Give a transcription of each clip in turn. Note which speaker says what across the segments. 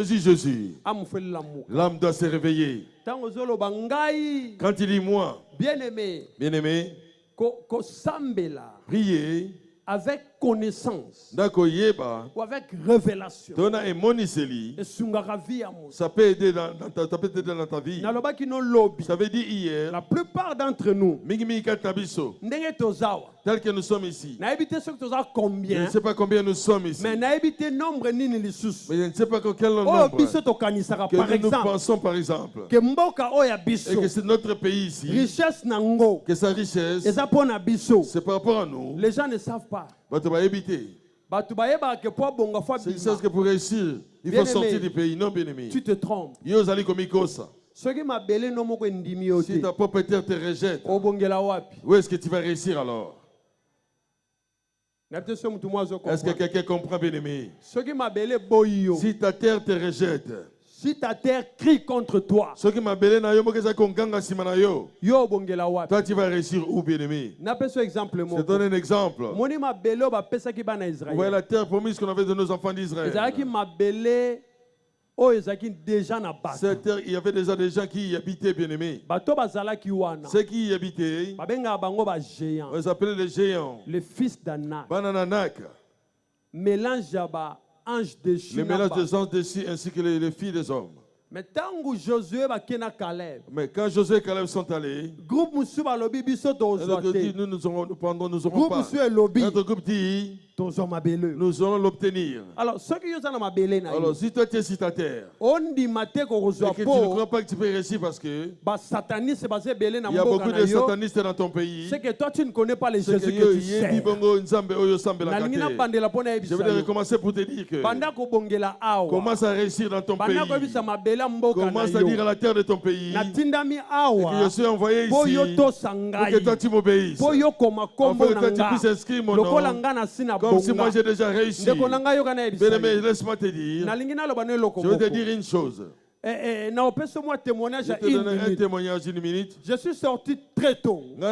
Speaker 1: Jésus, l'âme doit se réveiller. Quand il dit moi,
Speaker 2: bien-aimé,
Speaker 1: priez
Speaker 2: avec connaissance ou avec révélation,
Speaker 1: ça peut aider dans ta vie. Ça veut dire hier,
Speaker 2: la plupart d'entre nous,
Speaker 1: tel que nous sommes ici,
Speaker 2: combien,
Speaker 1: je ne sais pas combien nous sommes ici,
Speaker 2: mais nombre
Speaker 1: mais je ne sais pas quel nombre que nous pensons par exemple, et que c'est notre pays ici,
Speaker 2: richesse
Speaker 1: que sa richesse, c'est par rapport à nous.
Speaker 2: Les gens ne savent pas.
Speaker 1: C'est une chose que pour réussir, il faut sortir du pays. Non, bien-aimé.
Speaker 2: Tu te trompes.
Speaker 1: Si ta propre terre te rejette, où est-ce que tu vas réussir alors? Est-ce que quelqu'un comprend, bien-aimé? Si ta terre te rejette,
Speaker 2: si ta terre crie contre toi,
Speaker 1: toi, tu vas réussir où, bien-aimé? Je donne un exemple. Vous voyez la terre promise qu'on avait de nos enfants d'Israël. Cette terre, il y avait déjà des gens qui y habitaient, bien-aimés. Ceux qui y habitaient, on les appelait les géants.
Speaker 2: Les fils d'Anak.
Speaker 1: Banananak.
Speaker 2: Mélange ange déchu.
Speaker 1: Le mélange des anges déchus ainsi que les filles des hommes.
Speaker 2: Mais
Speaker 1: quand Josué et Caleb sont allés, nous aurons pas. Notre groupe dit, nous allons l'obtenir.
Speaker 2: Alors,
Speaker 1: si toi tu es sur ta terre, et que tu ne crois pas que tu peux réussir parce que il y a beaucoup de satanistes dans ton pays,
Speaker 2: c'est que toi tu ne connais pas les Jésus que tu sais.
Speaker 1: Je vais recommencer pour te dire que commence à réussir dans ton pays. Commence à dire à la terre de ton pays que je suis envoyé ici pour que toi tu m'obéisses. Afin que toi tu puisses inscrire mon nom comme si moi j'ai déjà réussi. Bien-aimé, laisse-moi te dire, je vais te dire une chose.
Speaker 2: Je te
Speaker 1: donne un témoignage d'une minute.
Speaker 2: Je suis sorti très tôt.
Speaker 1: Je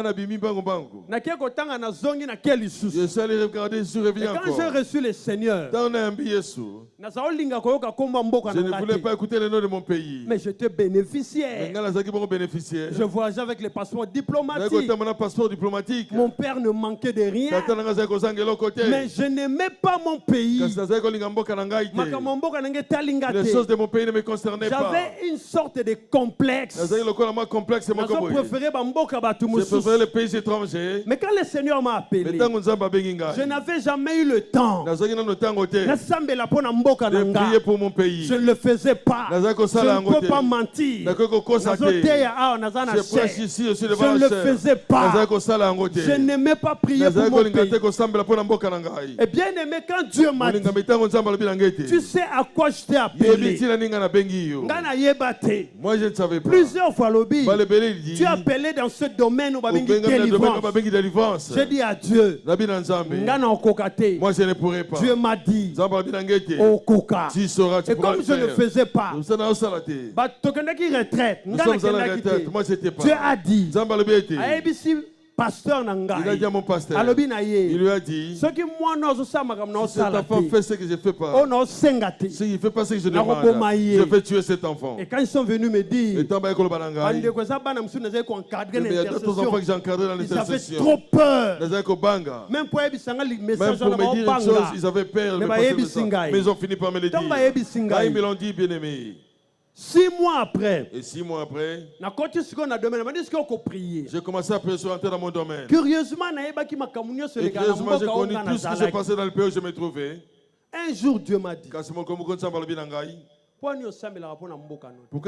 Speaker 1: suis allé regarder sur et
Speaker 2: quand j'ai reçu le Seigneur,
Speaker 1: je ne voulais pas écouter le nom de mon pays.
Speaker 2: Mais j'étais bénéficiaire. Je voyageais avec les passeports diplomatiques. Mon père ne manquait de rien. Mais je n'aimais pas mon pays.
Speaker 1: Les choses de mon pays ne me concernaient pas.
Speaker 2: J'avais une sorte de complexe. Je préférais
Speaker 1: les pays étrangers.
Speaker 2: Mais quand le Seigneur m'a appelé, je n'avais jamais eu le temps de
Speaker 1: prier pour mon pays.
Speaker 2: Je ne le faisais pas. Je ne peux pas mentir. Je ne le faisais pas. Je n'aimais pas prier pour mon pays. Et bien aimé, quand Dieu m'a dit, tu sais à quoi je t'ai appelé.
Speaker 1: Moi je ne savais pas.
Speaker 2: Plusieurs fois, tu as appelé dans ce domaine où délivrance. J'ai dit à Dieu,
Speaker 1: moi je ne pourrais pas.
Speaker 2: Dieu m'a dit,
Speaker 1: tu sauras, tu
Speaker 2: et comme je ne le faisais pas,
Speaker 1: nous sommes à la retraite. Moi j'étais pas.
Speaker 2: Dieu a dit, pasteur Nangai,
Speaker 1: il a dit à mon pasteur, il lui a dit, si cet enfant fait ce que je ne fais pas, s'il ne fait pas ce que je demande, je vais tuer cet enfant.
Speaker 2: Et quand ils sont venus me dire,
Speaker 1: il y a d'autres enfants que j'ai encadrés dans les
Speaker 2: ils avaient
Speaker 1: intercessions.
Speaker 2: trop peur.
Speaker 1: Même pour me dire une chose, ils avaient peur. Mais ils ont fini par me le dire. Quand ils me l'ont dit, bien aimé.
Speaker 2: 6 mois après,
Speaker 1: et 6 mois après,
Speaker 2: j'ai
Speaker 1: commencé à entrer dans mon domaine.
Speaker 2: Curieusement,
Speaker 1: j'ai connu tout ce qui se passait dans le pays où je me trouvais.
Speaker 2: Un jour, Dieu m'a dit,
Speaker 1: pourquoi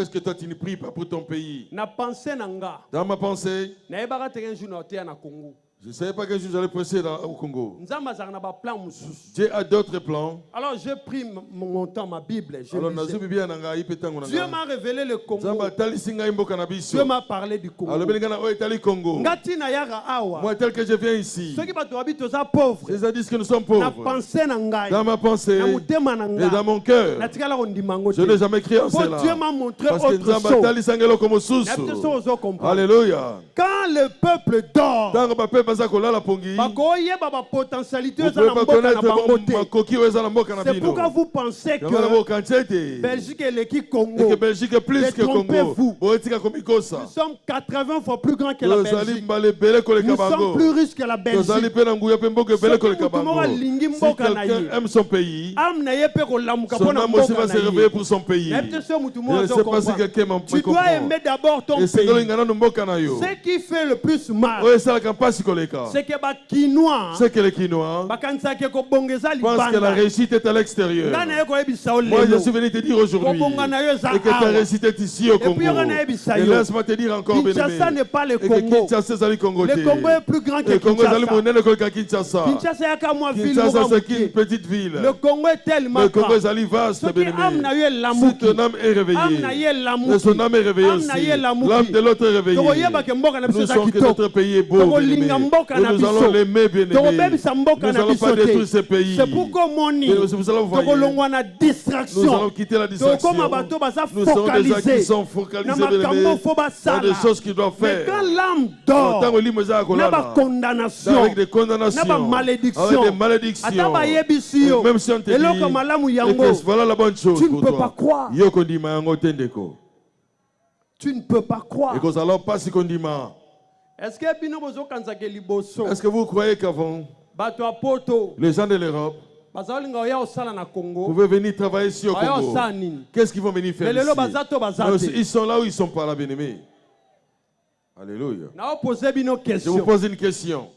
Speaker 1: est-ce que toi tu ne pries pas pour ton pays? Dans ma pensée, je ne savais pas que j'allais presser au Congo. Dieu a d'autres plans.
Speaker 2: Alors j'ai pris mon temps, ma Bible. Dieu m'a révélé le Congo. Dieu m'a parlé du Congo.
Speaker 1: Moi tel que je viens ici,
Speaker 2: ils
Speaker 1: disent que nous sommes pauvres. Dans ma pensée et dans mon cœur, je n'ai jamais crié en cela.
Speaker 2: Dieu m'a montré
Speaker 1: parce
Speaker 2: autre chose.
Speaker 1: Alléluia.
Speaker 2: Quand le peuple dort,
Speaker 1: baza kolala pongi.
Speaker 2: Bakoye baba potentialité
Speaker 1: za na mboka na bangote. Makoki oza na mboka na bino.
Speaker 2: C'est pourquoi vous pensez que Belgique est l'équipe Congo.
Speaker 1: Que Belgique est plus que Congo.
Speaker 2: Nous sommes 80 fois plus grands que la Belgique. Nous sommes plus riches que la Belgique. Si quelqu'un
Speaker 1: aime son pays, son âme aussi va se réveiller pour son pays. Je ne sais pas si quelqu'un m'en
Speaker 2: tu dois aimer d'abord ton pays. Ce qui fait le plus mal, c'est que les Quinois
Speaker 1: pensent que la réussite est à l'extérieur. Moi, je suis venu te dire aujourd'hui et que ta réussite est ici au Congo. Et laisse-moi te dire encore,
Speaker 2: Kinshasa n'est pas le Congo.
Speaker 1: Le Congo
Speaker 2: est plus grand que Kinshasa.
Speaker 1: Kinshasa, c'est une petite ville.
Speaker 2: Le Congo est tellement grand.
Speaker 1: Le Congo est vaste, bien-aimé. Si ton âme est réveillée, son âme est réveillée aussi. L'âme de l'autre est réveillée. Nous savons que notre pays est beau, bien-aimé. Nous allons l'aimer, bien-aimé. Nous n'allons pas détruire ce pays.
Speaker 2: C'est pourquoi
Speaker 1: nous allons nous allons quitter la distraction. Nous sommes des gens qui sont focalisés dans des choses qu'ils doivent faire.
Speaker 2: Mais quand l'âme dort, il y a des condamnations,
Speaker 1: avec des condamnations,
Speaker 2: avec des malédictions.
Speaker 1: Même si on te dit que voilà la bonne chose
Speaker 2: tu
Speaker 1: pour
Speaker 2: ne peux pas croire. Tu ne peux pas croire.
Speaker 1: Est-ce que vous croyez qu'avant, les gens de l'Europe pouvaient venir travailler ici au Congo? Qu'est-ce qu'ils vont venir faire ici? Ils sont là ou ils ne sont pas là, bien-aimés? Alléluia. Je vous pose une question.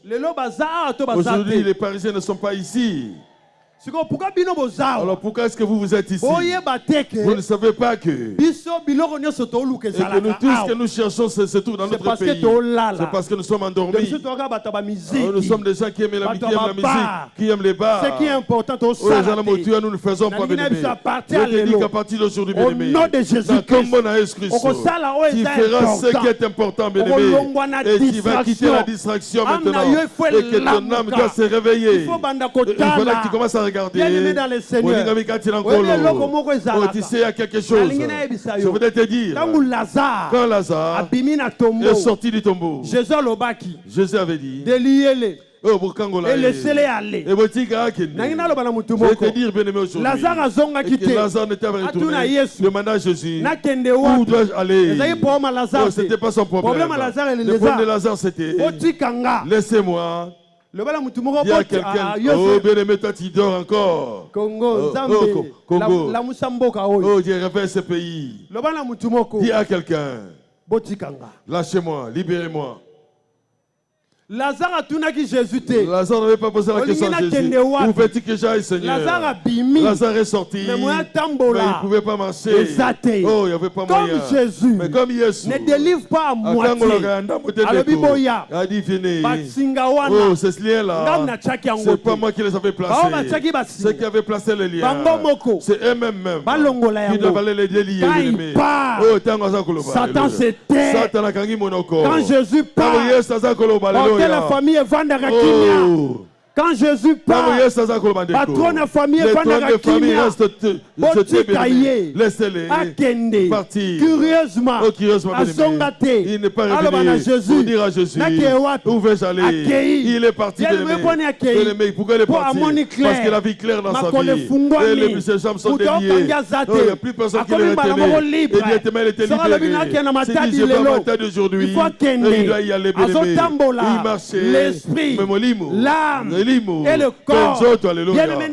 Speaker 1: Aujourd'hui, les Parisiens ne sont pas ici. Alors pourquoi est-ce que vous êtes ici? Vous ne savez pas que et que nous tous ce que nous cherchons se trouve dans notre pays. C'est parce que nous sommes endormis. Nous sommes des gens qui aiment la musique, qui aiment les bars.
Speaker 2: Ce qui est important au
Speaker 1: nous ne faisons pas, bien-aimé. Je te dis qu'à partir d'aujourd'hui, bien-aimé, dans ton Jésus-Christ, tu feras ce qui est important, bien-aimé, et tu vas quitter la distraction maintenant, et que ton âme doit se réveiller. Il faudra que tu commences à regarder.
Speaker 2: Bien-aimé dans le Seigneur.
Speaker 1: Tu sais, il y a quelque chose. Je voudrais te dire, quand Lazare est sorti du tombeau, Jésus avait dit,
Speaker 2: et laissez-les aller.
Speaker 1: Je vais te dire, bien-aimé, aujourd'hui, que Lazare n'était pas retourné. Demanda à Jésus, où dois-je aller? Ce n'était pas son problème. Le problème de Lazare, c'était, laissez-moi. Il y a quelqu'un, oh bien-aimé, toi tu dors encore.
Speaker 2: Congo,
Speaker 1: oh Dieu, réveille ce pays. Dis à quelqu'un, lâchez-moi, libérez-moi.
Speaker 2: Lazare
Speaker 1: n'avait pas posé la question à Jésus. Où veux-tu que j'aille, Seigneur? Lazare est sorti, mais il ne pouvait pas marcher. Oh, il n'y avait pas moyen. Mais comme Jésus
Speaker 2: ne délivre pas à moitié.
Speaker 1: Il a dit, venez. Oh, ces liens-là, ce n'est pas moi qui les avais placés. Ceux qui avaient placé les liens, c'est eux-mêmes qui doivent aller les délier.
Speaker 2: Oh, Satan s'était. Quand Jésus parle, la famille est vendue. Quand Jésus parle, patron de famille est vendue.
Speaker 1: Laissez-les partir.
Speaker 2: Curieusement,
Speaker 1: il n'est pas réveillé pour dire à Jésus, où vais-je aller? Il est parti. Pourquoi il est parti? Parce qu'il a vu clair dans sa vie. Et ses jambes sont déliées. Il n'y a plus personne qui le retenait. Et directement il était libéré. C'est dit, je vais matin d'aujourd'hui. Il doit y aller, bien-aimé. Il marchait.
Speaker 2: L'esprit, l'âme et le corps.
Speaker 1: Bien-aimé,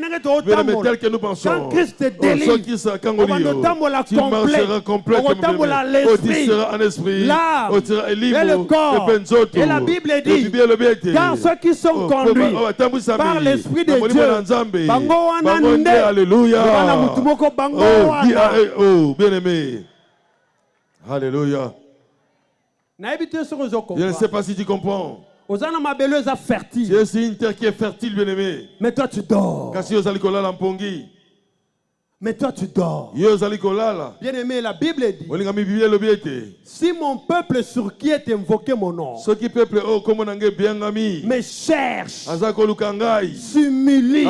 Speaker 1: tel que nous pensons.
Speaker 2: Quand Christ te délivre,
Speaker 1: tu marcheras complètement. Tu seras en esprit.
Speaker 2: L'âme et le corps. Et la Bible dit, car ceux qui sont conduits par l'Esprit de Dieu,
Speaker 1: alléluia. Oh, bien-aimé. Alléluia. Je ne sais pas si tu comprends. C'est une terre qui est fertile, bien-aimé.
Speaker 2: Mais toi tu dors. Mais toi tu dors. Bien aimé, la Bible dit, si mon peuple sur qui est invoqué mon nom me cherche, s'humilie,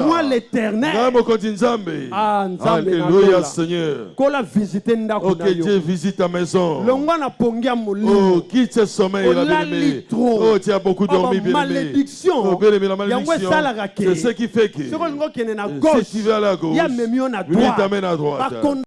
Speaker 2: moi l'Éternel,
Speaker 1: alléluia Seigneur,
Speaker 2: que
Speaker 1: Dieu visite ta maison.
Speaker 2: Oh,
Speaker 1: quitte ce sommeil, oh, tu as beaucoup dormi, bien aimé.
Speaker 2: Malédiction,
Speaker 1: c'est ce qui fait que si tu veux aller à gauche, lui t'amène à droite.